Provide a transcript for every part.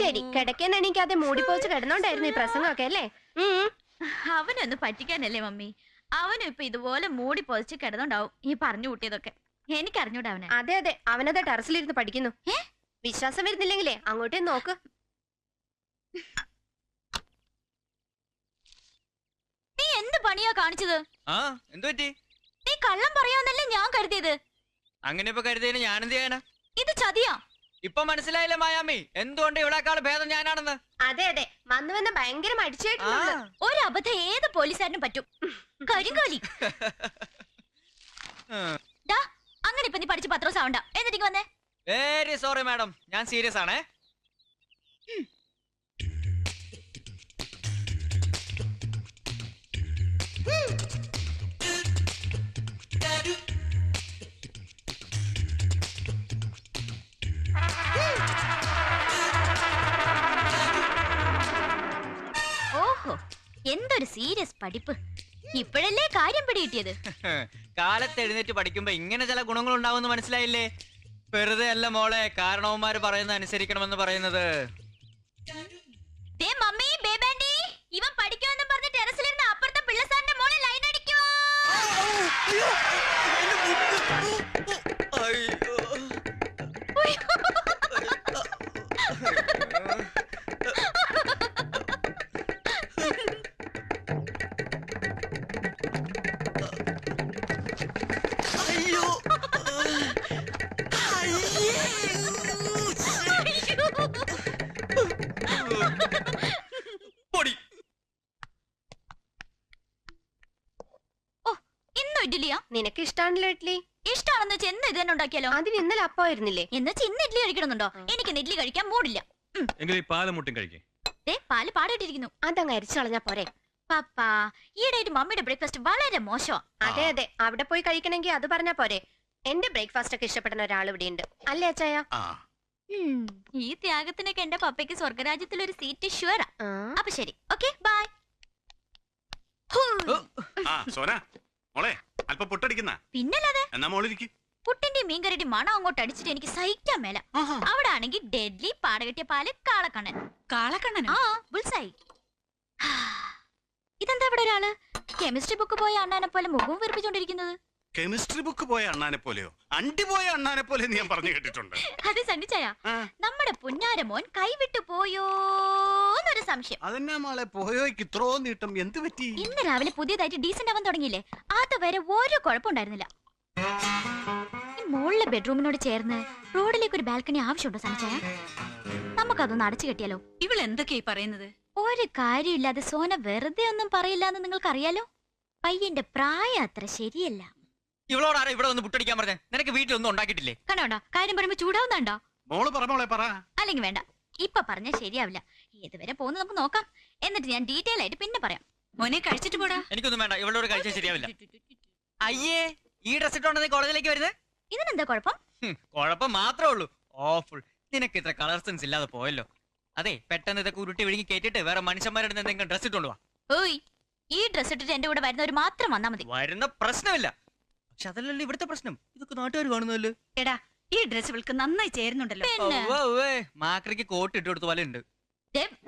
ശരി, കിടക്കാൻ എണീക്കാതെ മൂടിപ്പോച്ച് കിടന്നോണ്ടായിരുന്നു ഈ പ്രസംഗമൊക്കെ അല്ലേ? അവനൊന്ന് പറ്റിക്കാനല്ലേ മമ്മി. അവനും ഇപ്പൊ ഇതുപോലെ മൂടി പൊതിച്ച് കിടന്നുണ്ടാവും ഈ പറഞ്ഞു കൂട്ടിയതൊക്കെ. എനിക്കറിഞ്ഞൂടാ അവനെ. അതെ അതെ, അവനത് ടെറസിലിരുന്ന് പഠിക്കുന്നു. വിശ്വാസം വരുന്നില്ലെങ്കിലേ അങ്ങോട്ടേ നോക്ക്. നീ എന്ത് പണിയാ കാണിച്ചത്? നീ കള്ളം പറയാന്നല്ലേ ഞാൻ കരുതിയത്. അങ്ങനെ ഇപ്പൊ കരുതിയതിന് ഞാനെന്ത് ചെയ്യാനാ? ഇത് ചതിയാ. ഇപ്പൊ മനസ്സിലായില്ലേ മായാമി, എന്തുകൊണ്ട് ഇവിടെക്കാൾ ഭേദം ഞാനാണെന്ന്? അതെ അതെ, വന്ന് വന്ന് ഭയങ്കര മടിച്ചായിട്ടുണ്ട്. ഒരു അബദ്ധം ഏത് പോലീസുകാരനും പറ്റും. കരിങ്കോലി. അങ്ങനെ ഇപ്പൊ നീ പഠിച്ച് 10 ദിവസം ആവണ്ട. എന്നിട്ട് വന്നേ. വെരി സോറി മാഡം, ഞാൻ സീരിയസ് ആണേ. ഓഹോ, എന്തൊരു സീരിയസ് പഠിപ്പ്. ഇപ്പോഴല്ലേ കാര്യം പിടികിട്ടിയത്. കാലത്ത് എഴുന്നേറ്റ് പഠിക്കുമ്പോ ഇങ്ങനെ ചില ഗുണങ്ങൾ ഉണ്ടാവുമെന്ന് മനസ്സിലായില്ലേ? വെറുതെ അല്ല മോളെ കാരണവന്മാര് പറയുന്നത് അനുസരിക്കണമെന്ന് പറയുന്നത്. മമ്മി, ബേബാൻഡി, ഇവൻ പഠിക്കുമെന്ന് പറഞ്ഞ് ടെറസിലിരുന്ന് അപ്പുറത്തെ പിള്ളസാറിന്റെ മോളെ ലൈൻ അടിക്കുവോ? നിനക്ക് ഇഷ്ടാണല്ലോ ഇഡ്ലി. ഇഷ്ടാണെന്ന് വെച്ചാൽ എന്ന് ഇത് തന്നെ ഉണ്ടാക്കിയാലോ? അതിന് ഇന്നലെ അപ്പമായിരുന്നില്ലേ? എന്ന് വെച്ചാൽ ഇന്ന് ഇഡ്ലി കഴിക്കണമെന്നുണ്ടോ? എനിക്ക് ഇഡ്ലി കഴിക്കാൻ മൂടില്ല. പാല് പാടിട്ടിരിക്കുന്നു. അതങ്ങ് അരിച്ചു കളഞ്ഞാ പോരെ? പപ്പാ, ഈയിടെ മമ്മിയുടെ ബ്രേക്ക്ഫാസ്റ്റ് വളരെ മോശമാ. അതെ അതെ, അവിടെ പോയി കഴിക്കണമെങ്കിൽ അത് പറഞ്ഞാ പോരെ. എന്റെ ബ്രേക്ക്ഫാസ്റ്റ് ഒക്കെ ഇഷ്ടപ്പെടുന്ന ഒരാൾ ഇവിടെ ഉണ്ട് അല്ലേ അച്ചായ? ഈ ത്യാഗത്തിനൊക്കെ എന്റെ പപ്പയ്ക്ക് സ്വർഗരാജ്യത്തിൽ ഒരു സീറ്റ് ഷുവറാ. അപ്പൊ ശരി, ഓക്കെ, ബൈ. പിന്നല്ലാതെ പുട്ടിന്റെ മീൻകറിയുടെ മണം അങ്ങോട്ട് അടിച്ചിട്ട് എനിക്ക് സഹിക്കാൻ മേല. അവിടെ ആണെങ്കിൽ ഡെഡ്ലി പാടകെട്ടിയ പാല് കാളക്കണ്ണൻ. ആ, ബുൾസായി. ഇതെന്താ ഇവിടെ ഒരാള് കെമിസ്ട്രി ബുക്ക് പോയ അണ്ണാനെ പോലെ മുഖവും വെറുപ്പിച്ചോണ്ടിരിക്കുന്നത്? കെമിസ്ട്രി ബുക്ക് പോയ അണ്ണാനെ പോലെയോ? അണ്ടി പോയ അണ്ണാനെ പോലെ ഞാൻ പറഞ്ഞു കേട്ടിട്ടുണ്ട്. അത് സണ്ണിച്ചായ, നമ്മുടെ പുന്നാരമോൻ കൈവിട്ടു പോയോന്നൊരു സംശയം. അതെന്നാ മോളെ പോയോയ്ക്ക് ഇത്രോ നീട്ടം? എന്ത് പറ്റി? ഇന്ന് രാവിലെ പുതിയതായിട്ട് ഡീസന്റ് ആവാൻ തുടങ്ങിയില്ലേ, അതുവരെ ഒരു കുഴപ്പമുണ്ടായിരുന്നില്ല. ഈ മുകളിലെ ബെഡ്റൂമിനോട് ചേർന്ന് റോഡിലേക്ക് ഒരു ബാൽക്കണി ആവശ്യമുണ്ടോ സണ്ണിച്ചായ? നമുക്കതൊന്ന് അടച്ചു കെട്ടിയാലോ? ഇവൾ എന്തൊക്കെയായി പറയുന്നത്? ഒരു കാര്യമില്ലാതെ സോന വെറുതെ ഒന്നും പറയില്ലാന്ന് നിങ്ങൾക്കറിയാലോ. പയ്യന്റെ പ്രായം അത്ര ശരിയല്ല. ഇവളോട് ആരാ ഇവിടെ ഒന്ന് പുട്ടടിക്കാൻ പറഞ്ഞേ? നിനക്ക് വീട്ടിലൊന്നും ഉണ്ടാക്കിയിട്ടില്ലേ? കണ്ടോണ്ടോ, കാര്യം പറയുമ്പോ ചൂടാവുന്നുണ്ടോ? അല്ലെങ്കിൽ വേണ്ട, ഇപ്പൊ പറഞ്ഞാൽ ശരിയാവില്ല. ഏതുവരെ പോകുന്നു നമുക്ക് നോക്കാം. എന്നിട്ട് ഞാൻ ഡീറ്റെയിൽ ആയിട്ട് പിന്നെ പറയാം. മോനെ കഴിച്ചിട്ട് പോടാ. എനിക്കൊന്നും വേണ്ട, ഇവളോട് കഴിച്ചാൽ ശരിയാവില്ല. അയ്യേ, ഈ ഡ്രസ് ഇട്ടോണ്ട് നീ കോളേജിലേക്ക് വരുന്നത്? ഇതിനെന്താ കുഴപ്പം? കുഴപ്പം മാത്രമേ ഉള്ളൂ. ഓഫുൾ, നിനക്ക് ഇത്ര കളർ സെൻസ് ഇല്ലാതെ പോയല്ലോ. അതെ, പെട്ടെന്ന് ഇതൊക്കെ ഉരുട്ടി വിഴുങ്ങി കേട്ടിട്ട് വേറെ മനുഷ്യന്മാരുടെ എന്തെങ്കിലും ഡ്രസ് ഇട്ടോണ്ട് വാ. ഓയ്, ഈ ഡ്രസ് ഇട്ടിട്ട് എന്റെ കൂടെ വരുന്നവർ മാത്രം വന്നാ മതി. വരുന്ന പ്രശ്നമില്ല. പക്ഷെ അതല്ലല്ലോ ഇവിടുത്തെ പ്രശ്നം. ഇതൊക്കെ നാട്ടുകാർ കാണുന്നല്ലോ. എടാ, ഈ ഡ്രസ് ഇവൾക്ക് നന്നായി ചേരുന്നുണ്ടല്ലോ. മാക്രിക്ക് കോട്ട് ഇട്ട് കൊടുത്ത പോലെ ഉണ്ട്.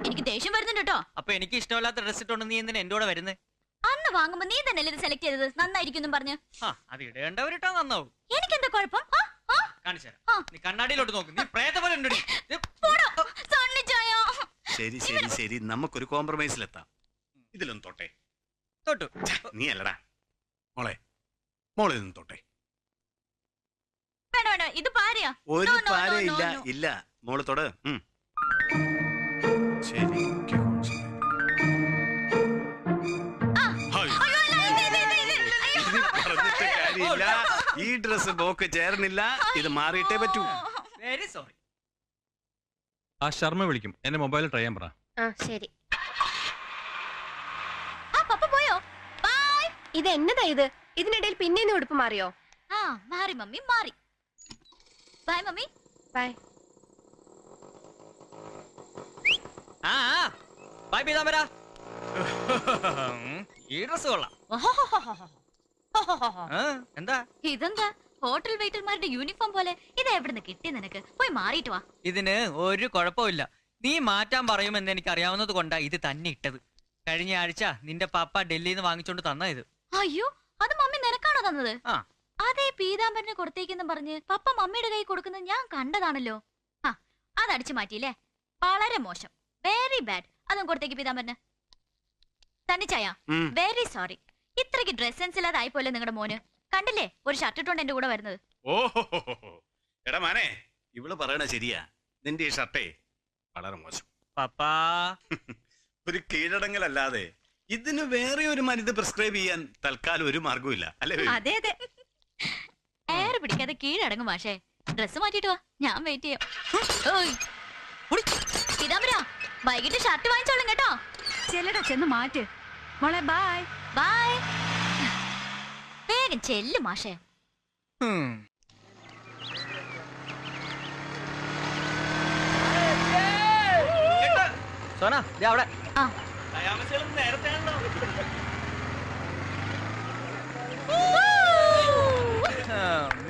എനിക്ക് ദേഷ്യം വരുന്നുണ്ട് കേട്ടോ. അപ്പൊ എനിക്ക് ഇഷ്ടമല്ലാത്ത ഡ്രസ് ഇട്ടോണ്ട് നീ എന്തിനാ എന്റെ കൂടെ വരുന്നത്? അന്ന് വാങ്ങുമ്പോ നീ തന്നെയല്ലേ ഇത് സെലക്ട് ചെയ്തത്, നന്നായിരിക്കും പറഞ്ഞു. അത് ഇടേണ്ടവരിട്ടാ നന്നാവും. എനിക്കെന്താ കുഴപ്പം? നീ കണ്ണാടിയിലോട്ട് നോക്ക്, നീ പ്രേത പോലെ ഉണ്ട്. ശരി ശരി ശരി, നമുക്കൊരു കോംപ്രമൈസിലെത്താം. ഇതിലൊന്നും തൊട്ടു. നീ അല്ലടാ മോളെ, മോളിൽ നിന്ന് തൊട്ടെ. ഇത് പാരയാ? ഒരു പാര ഇല്ല. ഇല്ല, മോള് തൊട്. ശരി, പറഞ്ഞിട്ട് കാര്യമില്ല. ഈ ഡ്രസ് ബോക്ക് ചേർന്നില്ല. ഇത് മാറിയിട്ടേ പറ്റൂ. Very sorry. ആ ശർമ്മ വിളിക്കും, എന്റെ മൊബൈൽ ട്രൈ ചെയ്യാൻ പറ. ശരി. ഇത് എന്നതാ ഇത്? ഇതിനിടയിൽ പിന്നെ ഉടുപ്പ് മാറിയോ? മാറി മമ്മി, മാറി. Bye mummy. By. By Peethambara. ഈ ഡ്രസ് കൊള്ളാം. എന്താ ഇതെന്താ ഹോട്ടൽ വെയിറ്റർമാരുടെ യൂണിഫോം പോലെ? ഇത് എവിടുന്ന് കിട്ടി നിനക്ക്? പോയി മാറിയിട്ട് വാ. ഇതിന് ഒരു കുഴപ്പമില്ല. നീ മാറ്റാൻ പറയുമെന്ന് എനിക്ക് അറിയാവുന്നത് കൊണ്ടാ ഇത് തന്നെ ഇട്ടത്. കഴിഞ്ഞ ആഴ്ച നിന്റെ പപ്പ ഡൽഹിയിൽ നിന്ന് വാങ്ങിച്ചോണ്ട് തന്ന ഇത്. അയ്യോ, അത് മമ്മി നിനക്കാണോ തന്നത്? ആ. അതേ പീതാംബരന് കൊടുത്തേക്കെന്ന് പറഞ്ഞ് പപ്പ മമ്മിയുടെ കൈ കൊടുക്കുന്നത് ഞാൻ കണ്ടതാണല്ലോ. ആ, അതടിച്ചു മാറ്റിയില്ലേ? വളരെ മോശം, വെരി ബാഡ്. അതും കൊടുത്തേക്ക് പീതാംബരന്. തന്നിച്ചായ, വെരി സോറി. ഇത്രയ്ക്ക് ഡ്രസ് സെൻസ് ഇല്ലാതായി പോലെ നിങ്ങളുടെ മോന്. കണ്ടില്ലേ ഒരു ഷർട്ട് ഇട്ടോണ്ട് എന്റെ കൂടെ വരുന്നത്. ഓഹോ, എടാ മാനെ, ഇവള് പറയണ ശരിയാ. നിന്റെ ഈ ഷർട്ടേ വളരെ മോശം. പപ്പാ ഒരു കീഴടങ്ങലല്ലാതെ ഇതിന് വേറെ ഒരു മരുന്ന് പ്രിസ്ക്രൈബ് ചെയ്യാൻ തൽക്കാലം ഒരു മാർഗവും അല്ലേ? അതെ അതെ. എയർ പിടിക്കാതെ കീഴടങ്ങും മാഷേ. ഡ്രസ് മാറ്റിട്ട് വാ, ഞാൻ വെയിറ്റ് ചെയ്യാം. ഓയ് പീതാംബര, വൈകിട്ട് ഷർട്ട് വാങ്ങിച്ചോളും കേട്ടോ. ചെല്ലടാ, ചെന്ന് മാറ്റ്. മോളെ ബൈ. ബൈ. വേഗം ചെല്ലു മാഷേ. സോന അവിടെ. ആ,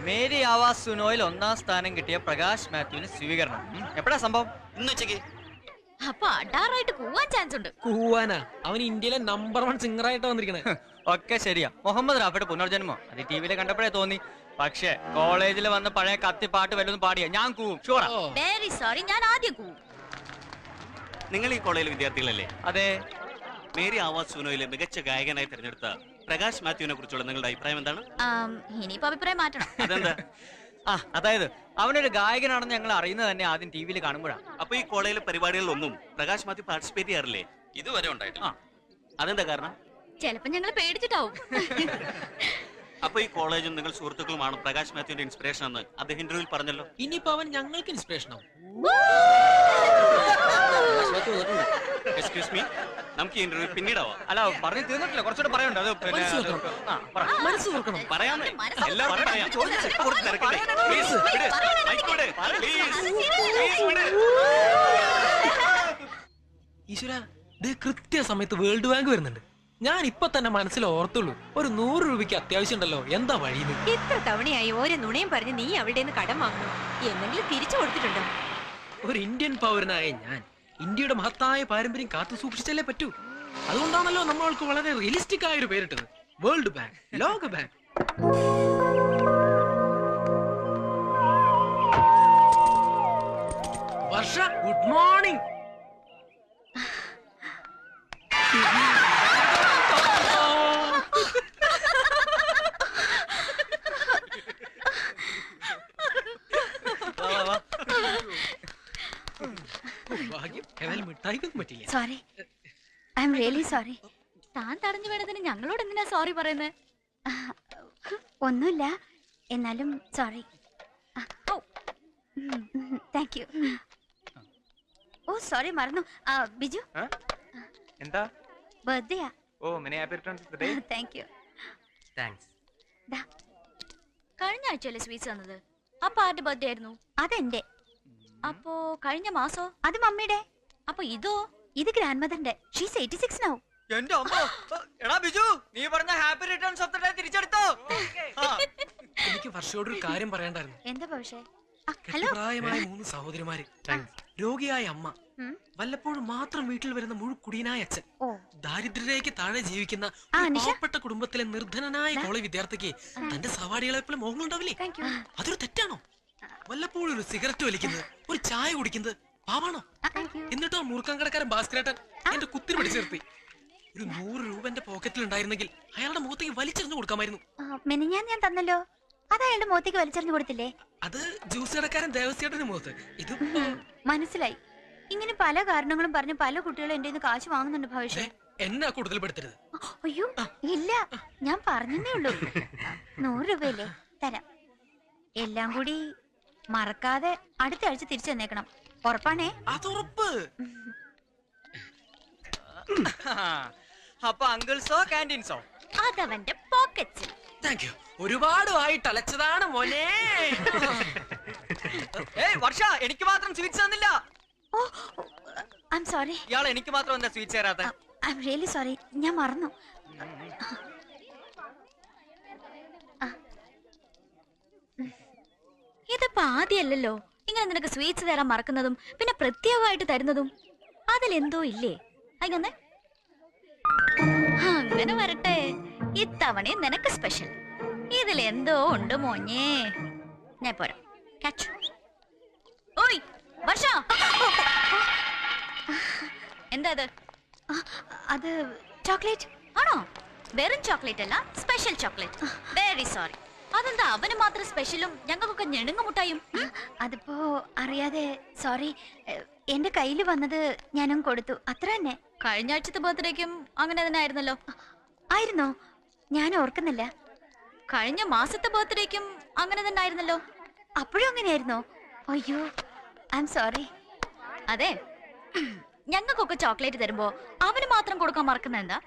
മേരി ആവാസ് സുനോയിൽ 1ാം സ്ഥാനം കിട്ടിയ പ്രകാശ് മാത്യുവിന് സ്വീകരണം. എപ്പോഴാ സംഭവം? ഇന്ന് ഉച്ചക്ക്. അപ്പൊ അടാറായിട്ട് പോവാൻ ചാൻസ് ഉണ്ട്. കൂവാനാ? അവൻ ഇന്ത്യയിലെ നമ്പർ 1 സിംഗർ ആയിട്ട് വന്നിരിക്കണേ. ഒക്കെ ശരിയാ. മുഹമ്മദ് റാഫിയുടെ പുനർജന്മോ അത് ടിവിയിൽ കണ്ടപ്പോഴേ തോന്നി. പക്ഷെ കോളേജിൽ വന്ന് പഴയ കത്തിപ്പാട്ട് വല്ലതും പാടിയ ഞാൻ കൂവും. ഷുവറാ. വെരി സോറി, ഞാൻ ആദ്യം കൂവും. നിങ്ങൾ ഈ കോളേജിലെ വിദ്യാർത്ഥികളല്ലേ? അതെ. മേരി ആവാസ് സുനോയിലെ മികച്ച ഗായകനായി തിരഞ്ഞെടുത്ത പ്രകാശ് മാത്യുവിനെ കുറിച്ചുള്ള നിങ്ങളുടെ അഭിപ്രായം എന്താണ്? ഇനിയിപ്പോ അഭിപ്രായം മാറ്റണം. അതെന്താ? അതായത് അവനൊരു ഗായകനാണെന്ന് ഞങ്ങൾ അറിയുന്നത് തന്നെ ആദ്യം ടിവിയിൽ കാണുമ്പോഴാണ്. അപ്പൊ ഈ കോളേജിലെ പരിപാടികളിലൊന്നും പ്രകാശ് മാത്യു പാർട്ടിസിപ്പേറ്റ് ചെയ്യാറില്ലേ? ഇതുവരെ ഉണ്ടായിട്ടില്ല. അതെന്താ കാരണം? ചെലപ്പോ ഞങ്ങൾ പേടിച്ചിട്ടാവും. അപ്പൊ ഈ കോളേജും നിങ്ങൾ സുഹൃത്തുക്കളുമാണ് പ്രകാശ് മാത്യുവിന്റെ ഇൻസ്പിറേഷൻ എന്ന് അദ്ദേഹം ഇന്റർവ്യൂവിൽ പറഞ്ഞല്ലോ. ഇനിയിപ്പോ അവൻ ഞങ്ങൾക്ക് ഇൻസ്പിറേഷൻ ആവും. എക്സ്ക്യൂസ് മീ, നമുക്ക് ഈ ഇന്റർവ്യൂ പിന്നീടാവാം. അല്ല, പറഞ്ഞു തീർന്നിട്ടില്ല, കുറച്ചുകൂടെ പറയണ്ട. അത് മനസ്സ് തുറക്കണം. പറയാമേ, എല്ലാവരും പറയാം. കുറച്ച് തിരക്കട്ടെ. Please, വിട്. ആയിക്കോട്ടെ. Please, വിട്. ഈശ്വര, ഇത് കൃത്യസമയത്ത് വേൾഡ് ബാങ്ക് വരുന്നുണ്ട്. ഞാൻ ഇപ്പൊ തന്നെ മനസ്സിൽ ഓർത്തുള്ളൂ, ഒരു 100 രൂപയ്ക്ക് അത്യാവശ്യം ഉണ്ടല്ലോ, എന്താ വഴിയിൽ. ഇത്ര തവണയായി ഓരോ നുണയും പറഞ്ഞ് നീ അവിടെ നിന്ന് കടം വാങ്ങണം. എന്തെങ്കിലും തിരിച്ചു കൊടുത്തിട്ടുണ്ടോ? ഒരു ഇന്ത്യൻ പൗരനായ ഞാൻ ഇന്ത്യയുടെ മഹത്തായ പാരമ്പര്യം കാത്തു സൂക്ഷിച്ചല്ലേ പറ്റൂ. അതുകൊണ്ടാണല്ലോ നമ്മൾക്ക് വളരെ റിയലിസ്റ്റിക് ആയ ഒരു പേരിട്ടത്, വേൾഡ് ബാങ്ക്, ലോക ബാങ്ക്. Varsha, good morning. ഭാഗ്യം, ഏതായാലും മിഠായിക്കൊന്നും പറ്റില്ല. Sorry, I'm really sorry. താൻ തടഞ്ഞു വേണതിന് ഞങ്ങളോട് എന്തിനാ സോറി പറയുന്നത്? ഒന്നുമില്ല, എന്നാലും സോറി. Thank you. ഓ സോറി, മറന്നു. ബിജു, എന്താ? ബർത്ത്ഡേയാ. ഓ, many happy returns of the day. Thank you. Thanks. കഴിഞ്ഞ ആഴ്ചയല്ലേ സ്വീറ്റ്സ് തന്നത്? അപ്പൊ ആരുടെ ബർത്ത്ഡേ ആയിരുന്നു? അതെന്റെ. അപ്പോ കഴിഞ്ഞ മാസോ? അത് മമ്മിയുടെ. അപ്പൊ ഇതോ? ഇത് ഗ്രാൻഡ് മദറിന്റെ. She's 86 now. എന്റെ അമ്മോ. എടാ ബിജു, നീ പറഞ്ഞ happy returns of the day തിരിച്ചെടുത്തോ? എനിക്ക് വർഷയോട് ഒരു കാര്യം പറയണ്ടായിരുന്നു. എന്താ പക്ഷേ? ഹലോ. പ്രായമായ 3 സഹോദരിമാര്, രോഗിയായ അമ്മ, വല്ലപ്പോഴും മാത്രം വീട്ടിൽ വരുന്ന മുഴുക്കുടിയനായ അച്ഛൻ, ദാരിദ്ര്യരേഖയ്ക്ക് താഴെ ജീവിക്കുന്ന പാവപ്പെട്ട കുടുംബത്തിലെ നിർധനനായ കോളേജ് വിദ്യാർത്ഥിക്ക് തന്റെ സവാടികളെ പോലെ മോഹങ്ങൾ ഉണ്ടാവില്ലേ? അതൊരു തെറ്റാണോ? വല്ലപ്പോഴും ഒരു സിഗരറ്റ് വലിക്കുന്നത്, ഒരു ചായ കുടിക്കുന്നത് പാവാണോ? എന്നിട്ടോ മൂർഖം കടക്കാരൻ ഭാസ്കരേട്ടൻ എന്റെ കുത്തിരി പിടിച്ചു നിർത്തി. ഒരു 100 രൂപ എന്റെ പോക്കറ്റിൽ ഉണ്ടായിരുന്നെങ്കിൽ അയാളുടെ മുഖത്തേക്ക് വലിച്ചെറിഞ്ഞു കൊടുക്കാമായിരുന്നു. ഞാൻ തന്നല്ലോ, അത് അയാളുടെ മുഖത്തേക്ക് വലിച്ചെറിഞ്ഞു കൊടുത്തില്ലേ? അത് ജ്യൂസ് കടക്കാരൻ ദേവസ്യേട്ടന്റെ മുഖത്ത്. ഇത് മനസ്സിലായി. ഇങ്ങനെ പല കാരണങ്ങളും പറഞ്ഞ് പല കുട്ടികളും എന്റെ കയ്യിൽ കാശ് വാങ്ങുന്നുണ്ട് ഭവിഷ്യ. എന്നെ കൂടുതൽ പെടുത്തരുത്. അയ്യോ ഇല്ല, ഞാൻ പറഞ്ഞേ ഉള്ളൂ. 100 രൂപയല്ലേ, തരാം. എല്ലാം കൂടി മറക്കാതെ അടുത്ത ആഴ്ച തിരിച്ചു തന്നേക്കണം. ഉറപ്പാണേ? അതുറപ്പ്. അപ്പൊ അങ്കിൾസോ ക്യാൻറ്റീൻസോ? അതവന്റെ പോക്കറ്റ്സിൽ. Thank you. ഒരുപാട് ആയിട്ട് അലച്ചതാണ് മോനെ. വർഷ, എനിക്ക് മാത്രം സ്വീറ്റ്സ് തന്നില്ല. ഓ ഐ ആം സോറി. ഇയാൾ എനിക്ക് മാത്രം എന്താ സ്വീറ്റ്സ് തരാത്ത? ഐ ആം റിയലി സോറി, ഞാൻ മറന്നു. ഇതിപ്പോ ആദ്യമല്ലല്ലോ, ഇങ്ങനെ നിനക്ക് സ്വീറ്റ്സ് തരാൻ മറക്കുന്നതും പിന്നെ പ്രത്യേകമായിട്ട് തരുന്നതും അതിലെന്തോ ഇല്ലേ? അങ്ങനെ അങ്ങനെ വരട്ടെ, ഇത്തവണയും നിനക്ക് സ്പെഷ്യൽ. ഇതിലെന്തോ ഉണ്ട് മോഞ്ഞേ. ഞാൻ പോരാ. കാച്ചു. ഓയ് വർഷ, എന്താ അത്? അത് ചോക്ലേറ്റ് ആണോ? വെറും ചോക്ലേറ്റ് അല്ല, സ്പെഷ്യൽ ചോക്ലേറ്റ്. Very sorry. അതെന്താ അവന് മാത്രം സ്പെഷ്യലും ഞങ്ങൾക്കൊക്കെ ഞെടുങ്ങുമുട്ടായും? അതിപ്പോ അറിയാതെ സോറി. എന്റെ കയ്യിൽ വന്നത് ഞാനും കൊടുത്തു, അത്ര തന്നെ. കഴിഞ്ഞ ആഴ്ചത്തെ ബർത്ത്ഡേക്കും അങ്ങനെ തന്നെ ആയിരുന്നല്ലോ. ആയിരുന്നോ? ഞാൻ ഓർക്കുന്നില്ല. കഴിഞ്ഞ മാസത്തെ ബർത്ത്ഡേക്കും അങ്ങനെ തന്നെ ആയിരുന്നല്ലോ. അപ്പോഴും അങ്ങനെയായിരുന്നോ? അയ്യോ, ഐ എം സോറി. അതെ, ഞങ്ങൾക്കൊക്കെ ചോക്ലേറ്റ് തരുമ്പോ അവന് മാത്രം കൊടുക്കാൻ മറക്കുന്ന എന്താ?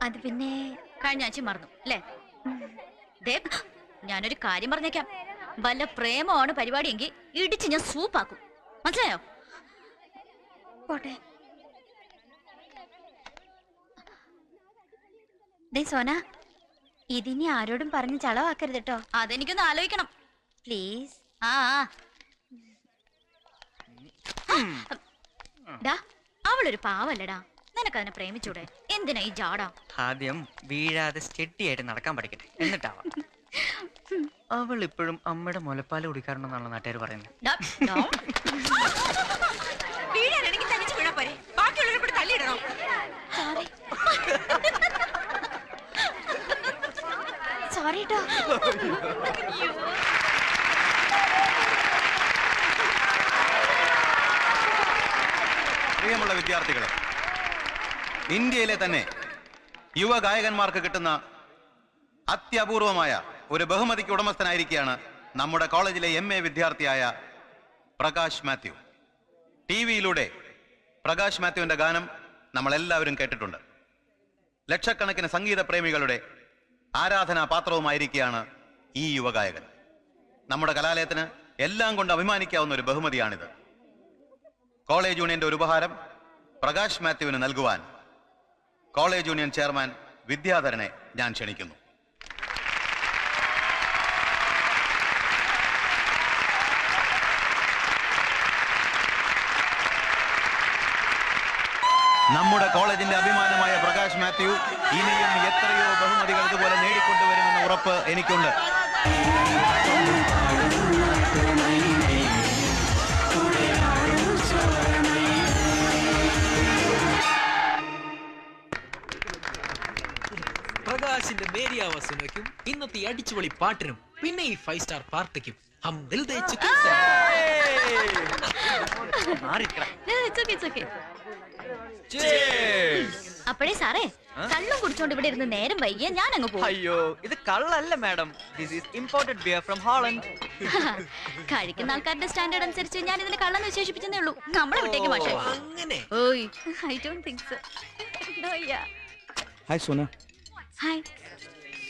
അത് പിന്നെ കഴിഞ്ഞ ആഴ്ച മറന്നു അല്ലേ? ഞാനൊരു കാര്യം പറഞ്ഞേക്കാം. വല്ല പ്രേമമാണ് പരിപാടിയെങ്കിൽ ഇടിച്ച് ഞാൻ സൂപ്പാക്കും. മനസ്സിലായോ? പോട്ടെ. ദേ സോന, ഇതിനി ആരോടും പറഞ്ഞ് ചളവാക്കരുത് കേട്ടോ. അതെനിക്കൊന്ന് ആലോചിക്കണം പ്ലീസ്. ആ ഡാ, അവളൊരു പാവല്ലടാ. നിനക്കതിനെ പ്രേമിച്ചൂടെ? എന്തിനാ ഈ ജാടാ? ആദ്യം വീഴാതെ സ്റ്റെഡിയായിട്ട് നടക്കാൻ പഠിക്കട്ടെ, എന്നിട്ടാവാം. അവൾ ഇപ്പോഴും അമ്മയുടെ മുലപ്പാല് കുടിക്കാറുണ്ടെന്നാണല്ലോ നാട്ടുകാർ പറയുന്നത്. ഡാ, ഡാ. വീഴാനാണെങ്കിൽ തനിച്ച് വീഴാൻ പോരെ, ബാക്കിയുള്ളവരെ കൂടി തള്ളിയിടണോ? സോറി സോറി കേട്ടോ. പ്രിയമുള്ള വിദ്യാർത്ഥികളെ, ഇന്ത്യയിലെ തന്നെ യുവ ഗായകന്മാർക്ക് കിട്ടുന്ന അത്യപൂർവമായ ഒരു ബഹുമതിക്ക് ഉടമസ്ഥനായിരിക്കുകയാണ് നമ്മുടെ കോളേജിലെ MA വിദ്യാർത്ഥിയായ പ്രകാശ് മാത്യു. TV-യിലൂടെ പ്രകാശ് മാത്യുവിന്റെ ഗാനം നമ്മളെല്ലാവരും കേട്ടിട്ടുണ്ട്. ലക്ഷക്കണക്കിന് സംഗീത പ്രേമികളുടെ ആരാധനാ പാത്രവുമായിരിക്കുകയാണ് ഈ യുവഗായകൻ. നമ്മുടെ കലാലയത്തിന് എല്ലാം കൊണ്ട് അഭിമാനിക്കാവുന്ന ഒരു ബഹുമതിയാണിത്. കോളേജ് യൂണിയന്റെ ഒരു ഉപഹാരം പ്രകാശ് മാത്യുവിന് നൽകുവാൻ കോളേജ് യൂണിയൻ ചെയർമാൻ വിദ്യാധരനെ ഞാൻ ക്ഷണിക്കുന്നു. നമ്മുടെ കോളേജിന്റെ അഭിമാനമായ പ്രകാശ് മാത്യു ഇനിയും എത്രയോ ബഹുമതികൾ ഇതുപോലെ നേടിക്കൊണ്ടുവരുമെന്ന ഉറപ്പ് എനിക്കുണ്ട്. പ്രകാശിന്റെ മേരിയ വസുനയ്ക്കും ഇന്നത്തെ അടിച്ചുപൊളി പാട്ടിനും പിന്നെ ഈ 5 സ്റ്റാർ പാർട്ടിക്കും ഹം ദിൽ ദേ ചുക്കെ സേ. അപ്പോഴേ സാറേ, കള്ളും കുടിച്ചോണ്ട് ഇവിടെ ഇരുന്ന് നേരം വൈകിയ ഞാൻ അങ്ങ് പോകും. അയ്യോ, ഇത് കള്ളല്ല madam, this is imported beer from Holland. കഴിക്കുന്ന ആൾക്കാരുടെ സ്റ്റാൻഡേർഡ് അനുസരിച്ച് ഞാൻ ഇതിനെ കള്ളെന്ന് വിശേഷിപ്പിച്ചേ ഉള്ളൂ. നമ്മളെ വിട്ടേക്ക് മാഷേ. അങ്ങനെ ഓയ്, I don't think so. Hi Sona. Hi.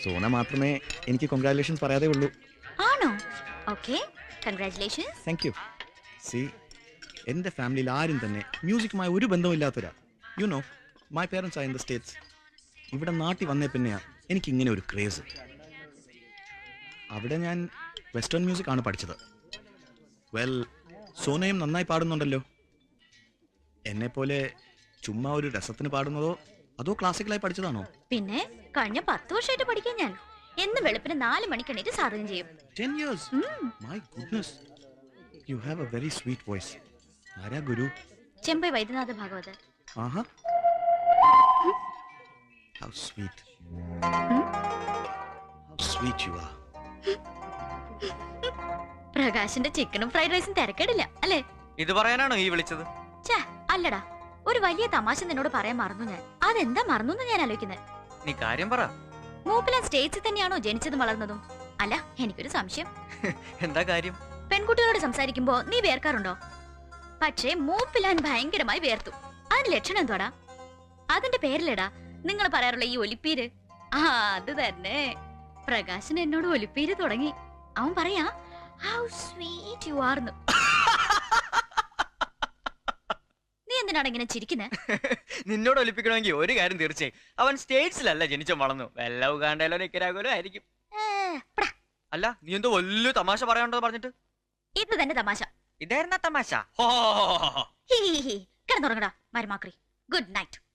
Sona മാത്രമേ എനിക്ക് കൺഗ്രാറ്റുലേഷൻസ് പറയാതെ ഉള്ളൂ. ആണോ? Okay, congratulations. Thank you. See, എൻ്റെ ഫാമിലിയിൽ ആരും തന്നെ മ്യൂസിക്കുമായി ഒരു ബന്ധമില്ലാത്തവരാ. You know, my parents are in the States. ഇവിടെ നാട്ടിൽ വന്നേ പിന്നെയാ എനിക്ക് ഇങ്ങനെ ഒരു ക്രേസ്. അവിടെ ഞാൻ വെസ്റ്റേൺ മ്യൂസിക് ആണ് പഠിച്ചത്. വെൽ, സോനയും നന്നായി പാടുന്നുണ്ടല്ലോ. എന്നെപ്പോലെ ചുമ്മാ ഒരു രസത്തിന് പാടുന്നതോ അതോ ക്ലാസിക്കലായി പഠിച്ചതാണോ? പിന്നെ കഴിഞ്ഞ 10 വർഷമായിട്ട് പഠിക്കാൻ ഞാൻ എന്നും വെളുപ്പിന് 4 മണിക്ക് എണീറ്റ് സാധകം ചെയ്യും. 10 years? My goodness. You have a very sweet voice. ആരാ ഗുരു? ചെമ്പൈ വൈദ്യനാഥ ഭാഗവത്. ആഹാ. How sweet. How sweet you are. പ്രകാശിന്റെ ചിക്കനും ഫ്രൈഡ് റൈസും തിരക്കേടില്ല അല്ലേ? ഇത് പറയാനാണോ ഈ വിളിച്ചത്? ഛേ, അല്ലടാ, ഒരു വലിയ തമാശ നിന്നോട് പറയാൻ മറന്നു ഞാൻ. അതെന്താ മറന്നു ഞാൻ ആലോചിക്കുന്നത്. നീ കാര്യം പറ. മൂപ്പിലാൻ സ്റ്റേറ്റ്സിൽ തന്നെയാണോ ജനിച്ചതും വളർന്നതും? അല്ല, എനിക്കൊരു സംശയം. എന്താ കാര്യം? പെൺകുട്ടികളോട് സംസാരിക്കുമ്പോ നീ വേർക്കാറുണ്ടോ? പക്ഷേ മൂപ്പിലാൻ ഭയങ്കരമായി വേർത്തു. അതിന്റെ ലക്ഷണം എന്തോടാ? അതിന്റെ പേരിലെടാ നിങ്ങൾ പറയാറുള്ള ഈ ഒലിപ്പീര്. ആ, അത് തന്നെ. പ്രകാശൻ എന്നോട് ഒലിപ്പീര് തുടങ്ങി. അവൻ പറയാ ഹൗ സ്വീറ്റ് യു ആർന്ന്. നീ എന്തിനാണ് ഇങ്ങനെ ചിരിക്കുന്നത്? നിന്നോട് ഒലിപ്പിക്കണമെങ്കിൽ ഒരു കാര്യം തീർച്ചയായും, അവൻ സ്റ്റേറ്റ്സിലല്ല ജനിച്ചു വളർന്നു. വല്ല ഉഗാണ്ടയിലോ നിക്കരാഗോലോ ആയിരിക്കും. അല്ല, നീ എന്തോ വലിയ തമാശ പറയാനുണ്ടോ പറഞ്ഞിട്ട്? തന്നെ തമാശ. ഇതായിരുന്ന തമാശ. ഹി ഹി ഹി. കിടന്നുറങ്ങടാ മരുമാക്രി. Good night.